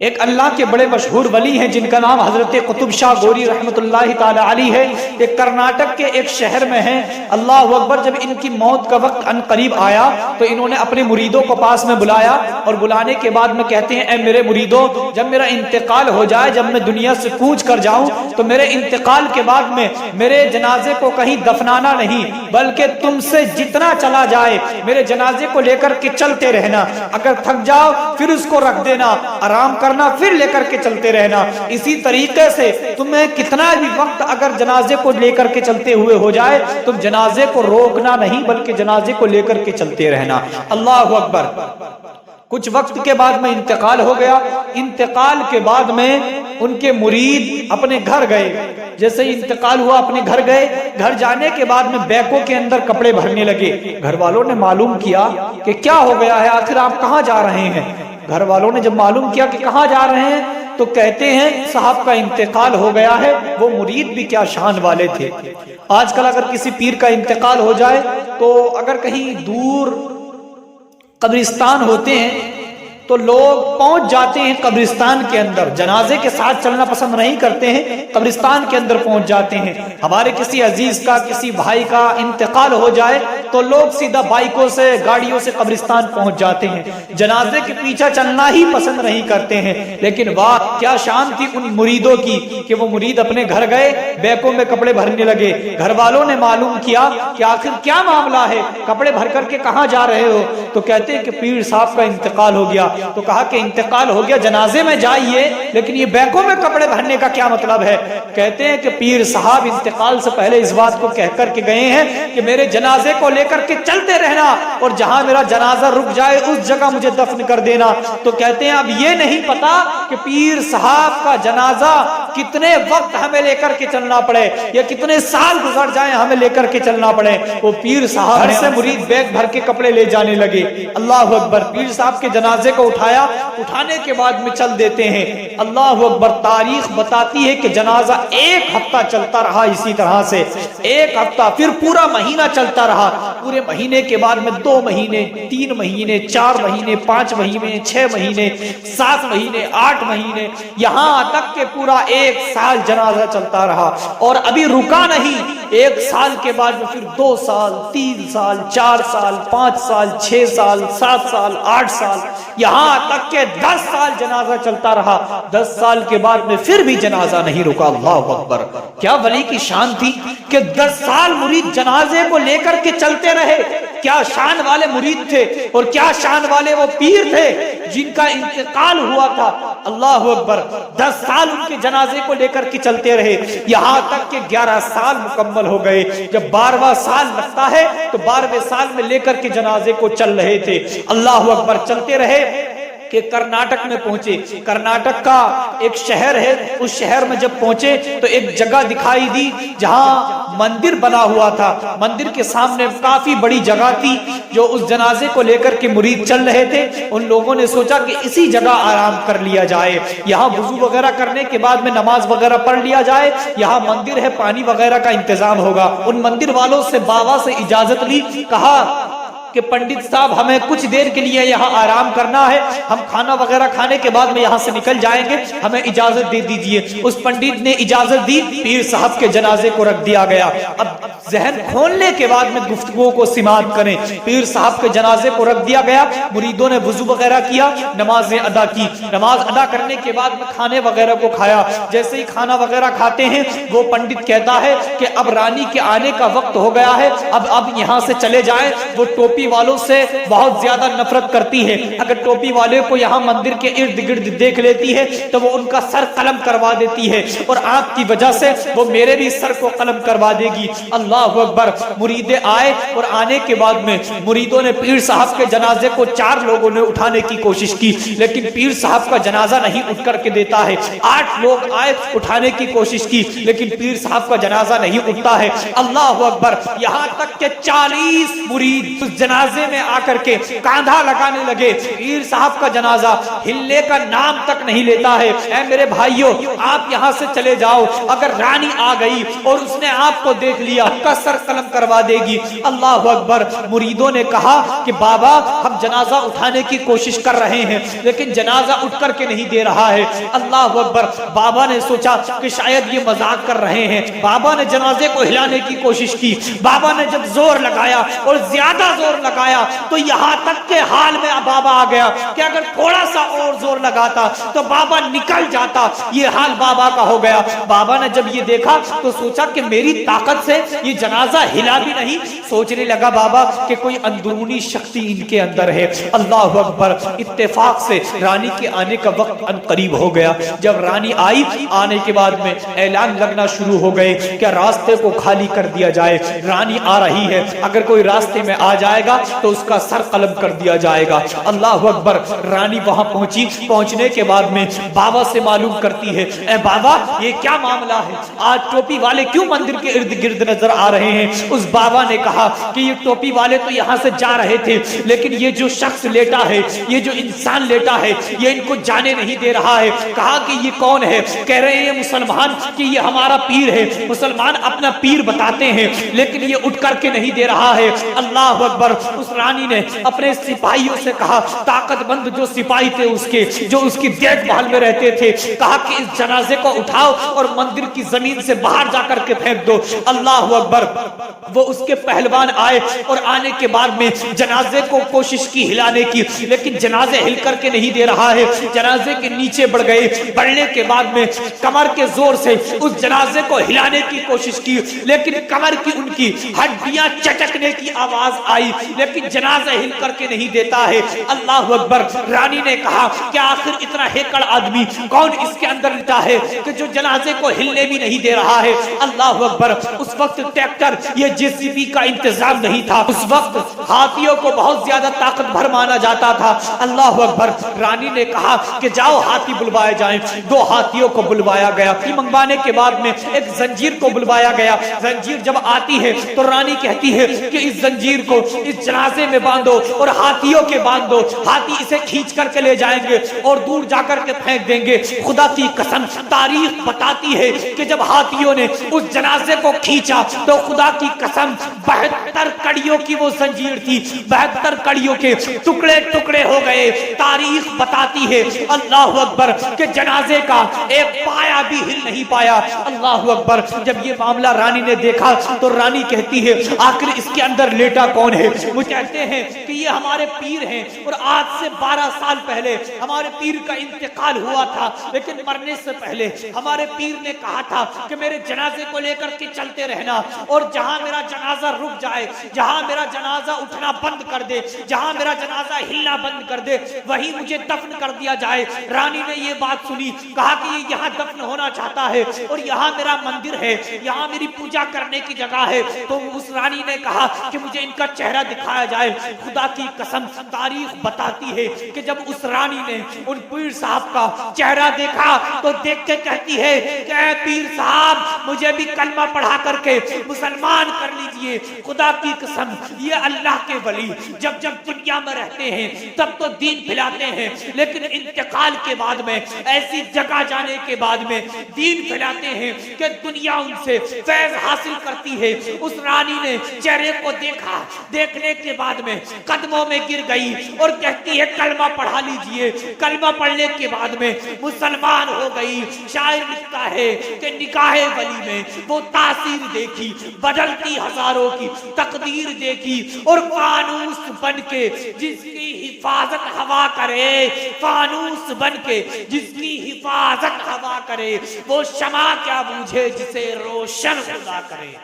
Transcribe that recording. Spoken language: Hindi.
एक अल्लाह के बड़े मशहूर वली हैं जिनका नाम हजरत कुतुब शाह गोरी रहमतुल्लाहि ताला अलैह है। एक कर्नाटक के एक शहर में है। अल्लाह अकबर। जब इनकी मौत का वक्त अनकरीब आया तो इन्होंने अपने मुरीदों को पास में बुलाया और बुलाने के बाद में कहते हैं, ए मेरे मुरीदों, जब मेरा इंतकाल हो जाए, जब मैं दुनिया से कूच कर जाऊं, तो मेरे इंतकाल के बाद में मेरे जनाजे को कहीं दफनाना नहीं, बल्कि तुमसे जितना चला जाए मेरे जनाजे को लेकर के चलते रहना। अगर थक जाओ फिर उसको रख देना, आराम करना, फिर लेकर के चलते रहना। इसी तरीके से तुम्हें कितना भी वक्त अगर जनाजे को लेकर के चलते हुए हो जाए, तुम जनाजे को रोकना नहीं बल्कि जनाजे को लेकर के चलते रहना। अल्लाह अकबर। कुछ वक्त के बाद में इंतकाल हो गया। इंतकाल के बाद में उनके मुरीद अपने घर गए। जैसे ही इंतकाल हुआ अपने घर गए। घर जाने के बाद में बैकों के अंदर कपड़े भरने लगे। घर वालों ने मालूम किया कि क्या हो गया है, आखिर आप कहाँ जा रहे हैं। घर वालों ने जब मालूम किया कि कहाँ जा रहे हैं तो कहते हैं, साहब का इंतकाल हो गया है। वो मुरीद भी क्या शान वाले थे। आजकल अगर किसी पीर का इंतकाल हो जाए तो अगर कहीं दूर कब्रिस्तान होते हैं तो लोग पहुंच जाते हैं कब्रिस्तान के अंदर। जनाजे के साथ चलना पसंद नहीं करते हैं, कब्रिस्तान के अंदर पहुंच जाते हैं। हमारे किसी अजीज का, किसी भाई का इंतकाल हो जाए तो लोग सीधा बाइकों से, गाड़ियों से कब्रिस्तान पहुंच जाते हैं। जनाजे के पीछे चलना ही पसंद नहीं करते हैं। लेकिन वाह, क्या शान थी उन मुरीदों की कि वो मुरीद अपने घर गए, बैकों में कपड़े भरने लगे। घर वालों ने मालूम किया कि आखिर क्या मामला है, कपड़े भर करके कहाँ जा रहे हो। तो कहते हैं कि पीर साहब का इंतकाल हो गया। तो कहा कि इंतकाल हो गया, जनाजे में जाइए, लेकिन ये बैकों में कपड़े भरने का क्या मतलब है। कहते हैं कि पीर साहब इंतकाल से पहले इस बात को कह करके गए हैं कि मेरे जनाजे को लेकर के चलते रहना और जहां मेरा जनाजा रुक जाए उस जगह मुझे दफन कर देना। तो कहते हैं अब ये नहीं पता कि पीर साहब का जनाजा कितने वक्त हमें लेकर के चलना पड़े या कितने साल गुजर जाए हमें लेकर के चलना पड़े। वो पीर साहब घर से मुरीद बैग भर के कपड़े ले जाने लगे। अल्लाह अकबर। पीर साहब के जनाजे को उठाया, उठाने के बाद में चल देते हैं। अल्लाह अकबर। तारीख बताती है कि जनाजा 1 हफ्ता चलता रहा इसी तरह से। 1 हफ्ता, फिर पूरा महीना चलता रहा। पूरे महीने के बाद में 2 महीने, 3 महीने, 4 महीने, 5 महीने, 6 महीने, 7 महीने, 8 महीने, यहां तक के पूरा 1 साल जनाजा चलता रहा और अभी रुका नहीं। 1 साल के बाद में फिर 2 साल, 3 साल, 4 साल, 5 साल, 6 साल, 7 साल, 8 साल, यहां तक के 10 साल जनाजा चलता रहा। 10 साल के बाद में फिर भी जनाजा नहीं रुका। अल्लाह अकबर। क्या वली की शान थी कि 10 साल मुरीद जनाजे को लेकर के चलते रहे। क्या शान वाले मुरीद थे और क्या शान वाले वो पीर थे जिनका इंतकाल हुआ था। अल्लाह अकबर। 10 साल उनके जनाजे को लेकर के चलते रहे, यहां तक कि 11 साल मुकम्मल हो गए। जब 12वां साल लगता है तो 12वें साल में लेकर के जनाजे को चल रहे थे। अल्लाह अकबर। चलते रहे कि कर्नाटक में पहुंचे। कर्नाटक का एक शहर है, उस शहर में जब पहुंचे तो एक जगह दिखाई दी जहां मंदिर बना हुआ था। मंदिर के सामने काफी बड़ी जगह थी जो उस जनाजे को लेकर के मुरीद चल रहे थे। उन लोगों ने सोचा कि इसी जगह आराम कर लिया जाए, यहाँ वुजू वगैरह करने के बाद में नमाज वगैरह पढ़ लिया जाए, यहाँ मंदिर है, पानी वगैरह का इंतजाम होगा। उन मंदिर वालों से बाबा से इजाजत ली, कहा कि पंडित साहब हमें कुछ देर के लिए यहाँ आराम करना है, हम खाना वगैरह खाने के बाद में यहाँ से निकल जाएंगे, हमें इजाजत दे दीजिए। उस पंडित ने इजाजत दी। पीर साहब के जनाजे को रख दिया गया। अब जहन खोलने के बाद में गुफ्तगू को सिमात करें। पीर साहब के जनाजे को रख दिया गया। मुरीदों ने वुजू वगैरह किया, नमाजें अदा की। नमाज अदा करने के बाद में खाने वगैरह को खाया। जैसे ही खाना वगैरह खाते हैं वो पंडित कहता है कि अब रानी के आने का वक्त हो गया है, अब यहाँ से चले जाएं। वो टोपी वालों से बहुत ज्यादा नफरत करती है। अगर टोपी वाले को यहाँ मंदिर के इर्द गिर्द देख लेती है तो वो उनका सर कलम करवा देती है और आपकी वजह से वो मेरे भी सर को कलम करवा देगी। अल्लाह अकबर। मुरीदे आए और आने के बाद में मुरीदों ने पीर साहब के जनाजे को 4 लोगों ने उठाने की कोशिश की, लेकिन पीर साहब का जनाजा नहीं उठ करके देता है। 8 लोग आए, उठाने की कोशिश की, लेकिन पीर साहब का जनाजा नहीं उठता है। अल्लाह अकबर। यहाँ तक के 40 मुरीद उस जनाजे में आकर के कांधा लगाने लगे। पीर साहब का जनाजा हिलने का नाम तक नहीं लेता है। ऐ मेरे भाइयों, आप यहाँ से चले जाओ, अगर रानी आ गई और उसने आपको देख लिया, आपका सर कलम करवा देगी। अल्लाह अकबर। मुरीदों ने कहा कि बाबा, हम जनाजा उठाने की कोशिश कर रहे हैं लेकिन जनाजा उठ करके नहीं दे रहा है। अल्लाह अकबर। बाबा ने सोचा कि शायद ये मजाक कर रहे हैं। बाबा ने जनाजे को हिलाने की कोशिश की। बाबा ने जब जोर लगाया और ज्यादा जोर लगाया तो यहाँ तक के हाल में बाबा आ गया कि अगर थोड़ा सा और जोर लगाता तो बाबा निकल जाता। ये हाल बाबा का हो गया। बाबा ने जब ये देखा तो सोचा कि मेरी ताकत से ये जनाजा हिला भी नहीं। सोचने लगा बाबा कि कोई अंदरूनी शक्ति इनके अंदर है। अल्लाह अकबर। इत्तेफाक से रानी के आने का वक्त अनकरीब हो गया। जब रानी आई, आने के बाद में ऐलान लगना शुरू हो गए कि रास्ते को खाली कर दिया जाए, रानी आ रही है, अगर कोई रास्ते में आ जाएगा तो उसका सर कलम कर दिया जाएगा। अल्लाह अकबर। रानी वहां पहुंची। पहुंचने के बाद में बाबा से मालूम करती है, ए बाबा, ये क्या मामला है? आज टोपी वाले क्यों मंदिर के इर्द गिर्द नजर आ रहे हैं? उस बाबा ने कहा कि ये टोपी वाले तो यहाँ से जा रहे थे लेकिन ये जो शख्स लेटा है, ये जो इंसान लेटा है, ये इनको जाने नहीं दे रहा है। कहा कि ये कौन है? कह रहे हैं मुसलमान कि ये हमारा पीर है। मुसलमान अपना पीर बताते हैं लेकिन ये उठ करके नहीं दे रहा है। अल्लाह अकबर। उस रानी ने अपने सिपाहियों से कहा, ताकतमंद जो सिपाही थे उसके, जो उसकी देखभाल में रहते थे, कहा कि इस जनाजे को उठाओ और मंदिर की जमीन से बाहर जाकर के फेंक दो। अल्लाह अकबर। वो उसके पहलवान आए और आने के बाद में जनाजे को कोशिश की हिलाने की, लेकिन जनाजे हिल करके नहीं दे रहा है। जनाजे के नीचे बढ़ गए। बढ़ने के बाद में कमर के जोर से उस जनाजे को हिलाने की कोशिश की, लेकिन कमर की उनकी हड्डियां चटकने की आवाज आई, लेकिन जनाजा हिल करके नहीं देता है। अल्लाह अकबर। रानी ने कहा कि आखिर इतना हेकड़ आदमी कौन इसके अंदर लेटा है कि जो जनाजे को हिलने भी नहीं दे रहा है। अल्लाह अकबर। उस वक्त ट्रैक्टर, ये जेसीबी का इंतजाम नहीं था। उस वक्त हाथियों को बहुत ज्यादा ताकत भर माना जाता था। अल्लाह अकबर। रानी ने कहा कि जाओ हाथी बुलवाए जाएं। 2 हाथियों को बुलवाया गया। मंगवाने के बाद में एक जंजीर को बुलवाया गया। जंजीर जब आती है तो रानी कहती है कि इस जंजीर को इस जनाजे में बांधो और हाथियों के बांध दो। हाथी इसे खींच करके ले जाएंगे और दूर जाकर के फेंक देंगे। खुदा की कसम, तारीख बताती है कि जब हाथियों ने उस जनाजे को खींचा तो खुदा की कसम 72 कड़ियों की वो जंजीर थी। 72 कड़ियों के टुकड़े टुकड़े हो गए। तारीख बताती है अल्लाह अकबर के जनाजे का एक पाया भी हिल नहीं पाया। अल्लाह अकबर। जब ये मामला रानी ने देखा तो रानी कहती है, आखिर इसके अंदर लेटा कौन है? वो कहते हैं कि ये हमारे पीर हैं और आज से 12 साल पहले हमारे पीर का इंतकाल हुआ था, लेकिन मरने से पहले हमारे पीर ने कहा था कि मेरे जनाजे को लेकर के चलते रहना और जहां मेरा जनाजा रुक जाए, जहां मेरा जनाजा उठना बंद कर दे, जहां मेरा जनाजा हिलना बंद कर दे, वहीं मुझे दफन कर दिया जाए। रानी ने ये बात सुनी, कहा कि ये यहाँ दफन होना चाहता है और यहाँ मेरा मंदिर है, यहाँ मेरी पूजा करने की जगह है। तो उस रानी ने कहा कि मुझे इनका चेहरा दिखाया जाए। खुदा की कसम, तारीख बताती है कि जब उस रानी ने उन पीर साहब का चेहरा देखा तो देख के कहती है कि पीर साहब, मुझे भी कलमा पढ़ा करके मुसलमान कर लीजिए। खुदा की कसम, ये अल्लाह के वली जब जब दुनिया में रहते हैं तब तो दीन फैलाते हैं, लेकिन इंतकाल के बाद में ऐसी जगह जाने के बाद में दीन फैलाते हैं कि दुनिया उनसे फैज हासिल करती है। उस रानी ने चेहरे को देखा, देखने के बाद में कदमों में गिर गई और कहती है कलमा पढ़ा लीजिए। कलमा पढ़ने के बाद में मुसलमान हो गई। शायर लिखता है कि निकाहे वली में वो तासीर देखी, बदलती हजारों की तकदीर देखी और फानूस बन के जिसकी हिफाजत हवा करे, फानूस बन के जिसकी हिफाजत हवा करे, वो शमा क्या बूझे जिसे रोशन खुदा करे।